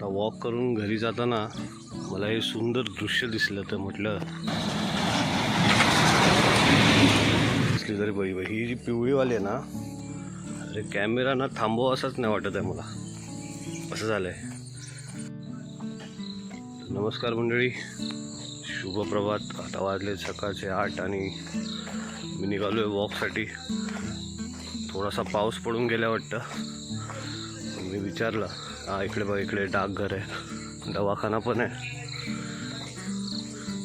आता वॉक करून घरी जाताना मला हे सुंदर दृश्य दिसलं तर म्हटलं दिसली तरी बाई बाई ही जी पिवळीवाली आहे ना, अरे कॅमेरा ना थांबवा असंच नाही वाटत आहे मला, असं झालं आहे. नमस्कार मंडळी, शुभप्रभात. आता वाजले सकाळचे 8 आणि मी निघालो आहे वॉकसाठी. थोडासा पाऊस पडून गेला वाटतं. मी विचारलं, हा इकडे बघ, इकडे डाकघर आहे, दवाखाना पण आहे.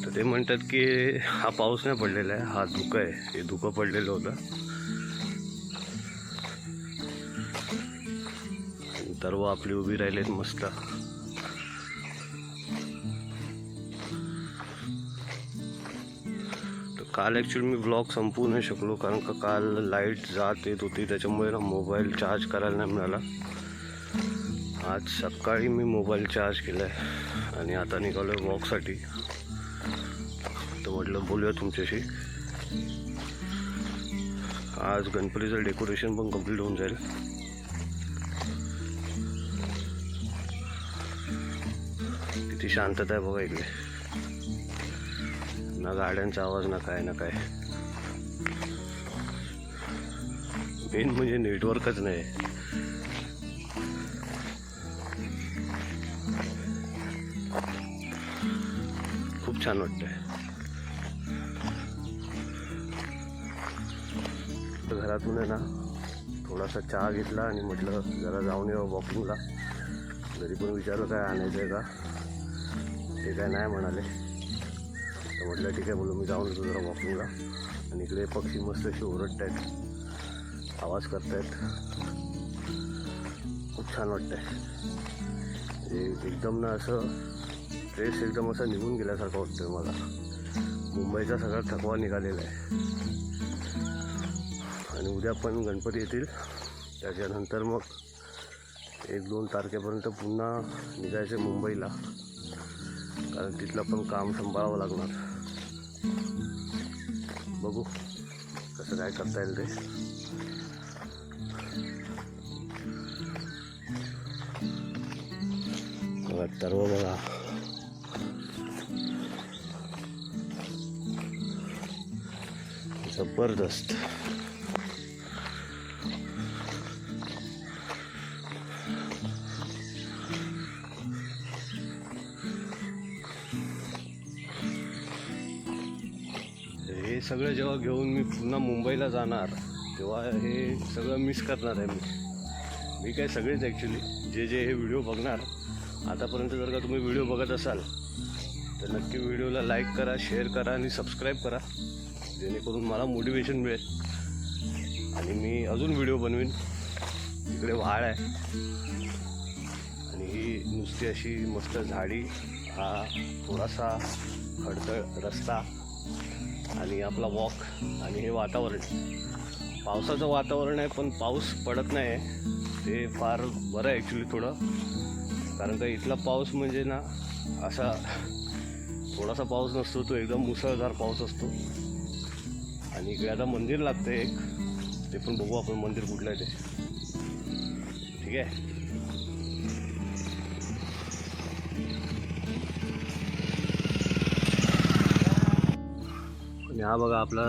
तर ते म्हणतात की हा पाऊस नाही पडलेला आहे, हा धुकं आहे. हे धुकं पडलेलं होतं. सर्व आपली उभी राहिलेत मस्त. काल ॲक्च्युली मी ब्लॉग संपवू नाही शकलो, कारण का काल लाईट जात येत होती, त्याच्यामुळे ना मोबाईल चार्ज करायला नाही मिळाला. आज सकाळी मी मोबाईल चार्ज केला आहे आणि आता निघालो आहे वॉकसाठी. तर म्हटलं बोलूया तुमच्याशी. आज गणपतीचं डेकोरेशन पण कंप्लीट होऊन जाईल. किती शांतता आहे बघा इकडे, ना गाड्यांचा आवाज ना काय ना काय. मेन म्हणजे नेटवर्कच नाही. खूप छान वाटतंय. घरातून आहे ना थोडासा चहा घेतला आणि म्हटलं जरा जाऊन येऊ वॉकिंगला. घरी पण विचारलं काय आणायचं आहे का, ते काय नाही म्हणाले. तर म्हटलं ठीक आहे, बोलू मी जाऊन येतो जरा वॉकिंगला. आणि इकडे पक्षी मस्त असे ओरडत आहेत, आवाज करतायत. खूप छान वाटतं आहे. एकदम ना असं स्ट्रेस एकदम असं निघून गेल्यासारखं वाटतं मला. मुंबईचा सगळा थकवा निघालेला आहे. आणि उद्या पण गणपती येतील, त्याच्यानंतर मग 1-2 तारखेपर्यंत पुन्हा निघायचे मुंबईला, कारण तिथलं पण काम सांभाळावं लागणार. बघू कसं काय करता येईल ते. बघा सर्व बघा, जबरदस्त. हे सगळं जेव्हा घेऊन मी पुन्हा मुंबईला जाणार, तेव्हा हे सगळं मिस करणार आहे मी काय सगळेच ॲक्च्युली जे हे व्हिडिओ बघणार. आतापर्यंत जर का तुम्ही व्हिडिओ बघत असाल तर नक्की व्हिडिओला लाईक करा, शेअर करा आणि सबस्क्राईब करा, जेणेकरून मला मोटिवेशन मिळेल आणि मी अजून व्हिडिओ बनवीन. इकडे वाळ आहे आणि ही नुसती अशी मस्त झाडी, हा थोडासा खडतर रस्ता आणि आपला वॉक आणि हे वातावरण. पावसाचं वातावरण आहे पण पाऊस पडत नाही आहे, ते फार बरं आहे ॲक्च्युली थोडं. कारण का इथला पाऊस म्हणजे ना असा थोडासा पाऊस नसतो, तो एकदम मुसळधार पाऊस असतो. आणि इकडे आता मंदिर लागतं एक, ते पण बघू आपण मंदिर कुठलं आहे ते. ठीक आहे. आणि हा बघा आपला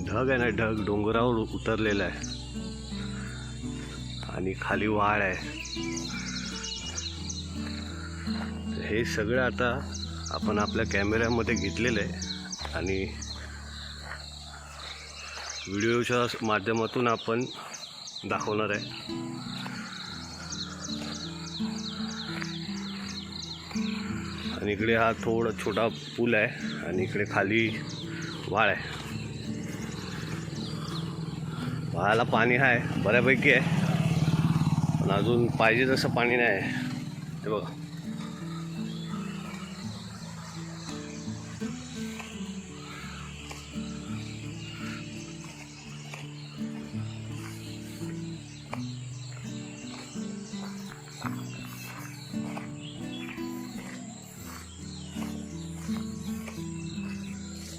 ढग आहे ना, ढग डोंगरावर उतरलेला आहे आणि खाली वाळ आहे. हे सगळं आता आपण आपल्या कॅमेऱ्यामध्ये घेतलेलं आहे आणि व्हिडिओच्या माध्यमातून आपण दाखवणार आहे. आणि इकडे हा थोडा छोटा पूल आहे आणि इकडे खाली वाळ आहे. वाळाला पाणी आहे बऱ्यापैकी आहे, पण अजून पाहिजे तसं पाणी नाही आहे. ते बघा,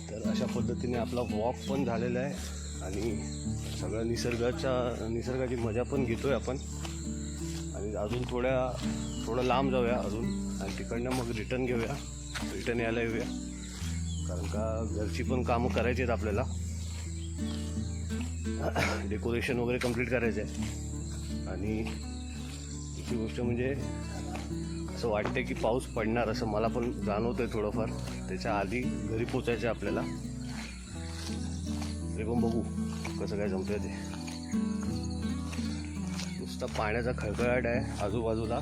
तर अशा पद्धतीने आपला वॉक पण झालेला आहे आणि सगळं निसर्गाची मजा पण घेतोय आपण. आणि अजून थोड्या थोडं लांब जाऊया अजून आणि तिकडनं मग रिटर्न यायला येऊया, कारण का घरची पण कामं करायची आहेत आपल्याला. डेकोरेशन वगैरे कंप्लीट करायचं आहे. आणि दुसरी गोष्ट म्हणजे असं वाटतं की पाऊस पडणार असं मला पण जाणवतं आहे थोडंफार. त्याच्या आधी घरी पोचायचं आहे आपल्याला. तरी पण बघू कसं काय जमतंय ते. नुसता पाण्याचा खळखळाट आहे आजूबाजूला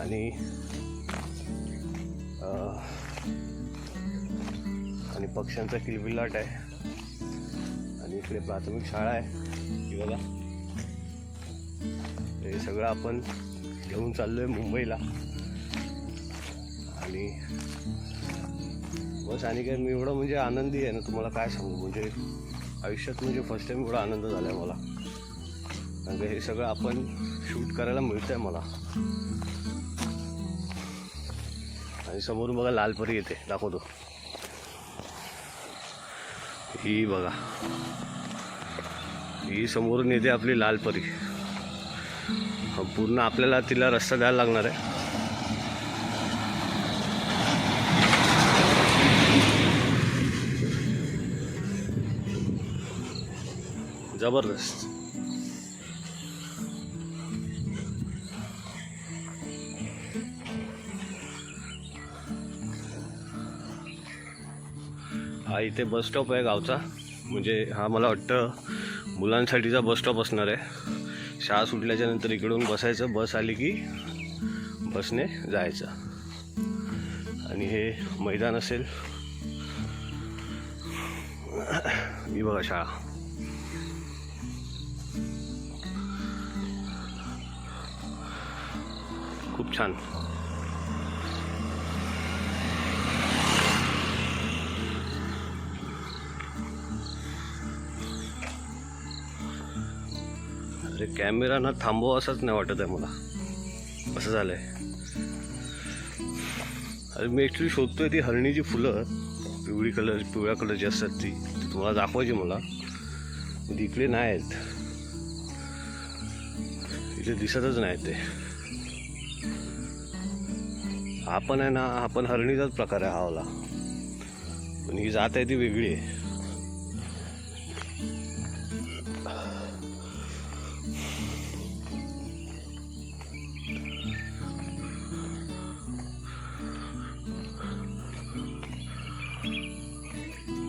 आणि पक्ष्यांचा किलबिलाट आहे. आणि इकडे प्राथमिक शाळा आहे की बघा. हे सगळं आपण घेऊन चाललोय मुंबईला. आणि बस आणि काय मी एवढं म्हणजे आनंदी आहे ना, तुम्हाला काय सांगू. म्हणजे आयुष्यात म्हणजे फर्स्ट टाईम एवढा आनंद झाला आहे मला, कारण का हे सगळं आपण शूट करायला मिळतं आहे मला. आणि समोरून बघा लालपरी येते, दाखवतो. ही बघा, ही समोरून येते आपली लालपरी. पूर्ण आपल्याला तिला रस्ता द्यायला लागणार आहे. जबरदस्त. हा इथे बस स्टॉप आहे गावचा. म्हणजे हा मला वाटतं मुलांसाठीचा बस स्टॉप असणार आहे. शाळा सुटल्याच्या नंतर इकडून बसायचं, बस आली की बसने जायचं. आणि हे मैदान असेल. ही बघा शाळा. खूप छान. अरे कॅमेरा ना थांबवा असंच नाही वाटत आहे मला, असं झालं आहे. अरे मी ॲक्च्युली शोधतोय ती हरणीची फुलं, पिवळ्या कलरची असतात ती तुम्हाला दाखवायची मला. इकडे नाही आहेत, इथे दिसतच नाही ते. हा पण आहे ना, हा पण हरणीचाच प्रकार आहे हावला, पण ही जात आहे ती वेगळी आहे.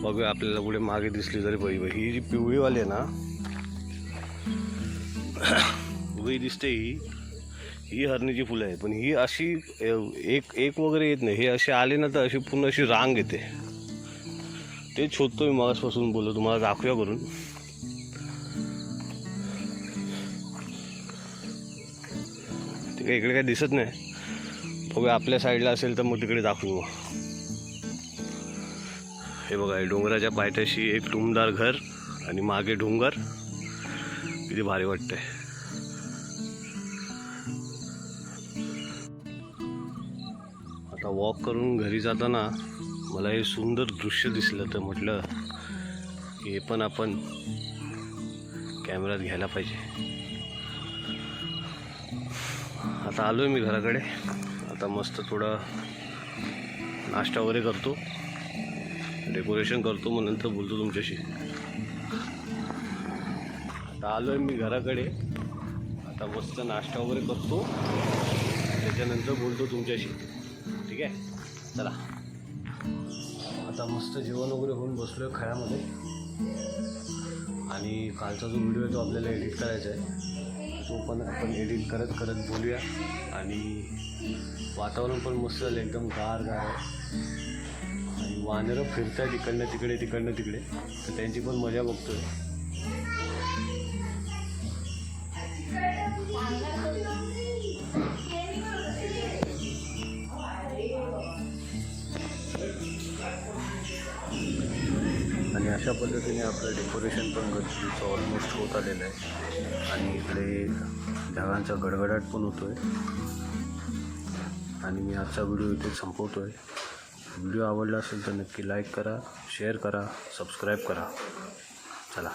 बघूया आपल्याला पुढे मागे दिसली तरी पाहिजे. ही जी पिवळीवाली आहे ना, उभी दिसते ही हरणीची फुलं आहे. पण ही अशी एक वगैरे येत नाही. हे असे आले ना तर अशी पूर्ण अशी रांग येते. ते शोधतो मी मागासपासून, बोललो तुम्हाला दाखवूया करून. ते काय इकडे काय दिसत नाही. बघूया आपल्या साईडला असेल तर मग तिकडे दाखवू. हे बघा, डोंगराच्या पायथ्याशी एक टुमदार घर आणि मागे डोंगर. किती भारी वाटतंय. आता वॉक करून घरी जाताना मला हे सुंदर दृश्य दिसलं तर म्हटलं की हे पण आपण कॅमेऱ्यात घ्यायला पाहिजे. आता आलो आहे मी घराकडे. आता मस्त थोडा नाश्ता वगैरे करतो, डेकोरेशन करतो, मग नंतर बोलतो तुमच्याशी. आता आलो आहे मी घराकडे. आता मस्त नाश्ता वगैरे करतो, त्याच्यानंतर बोलतो तुमच्याशी. ठीक आहे, चला. आता मस्त जेवण वगैरे होऊन बसलो आहे खळ्यामध्ये. आणि कालचा जो व्हिडिओ आहे तो आपल्याला एडिट करायचा आहे. तो पण आपण एडिट करत बोलूया. आणि वातावरण पण मस्त झालं, एकदम गार आहे. आणि वानरं फिरत आहेत तिकडनं तिकडे, तर त्यांची पण मजा बघतोय. आणि अशा पद्धतीने आपलं डेकोरेशन पण गणपतीचं ऑलमोस्ट होत आलेलं आहे. आणि इकडे ढगांचा गडगडाट पण होतो आहे. आणि मी आजचा व्हिडिओ इथे संपवतो आहे. व्हिडिओ आवडला असेल तर नक्की लाईक करा, शेअर करा, सबस्क्राईब करा. चला.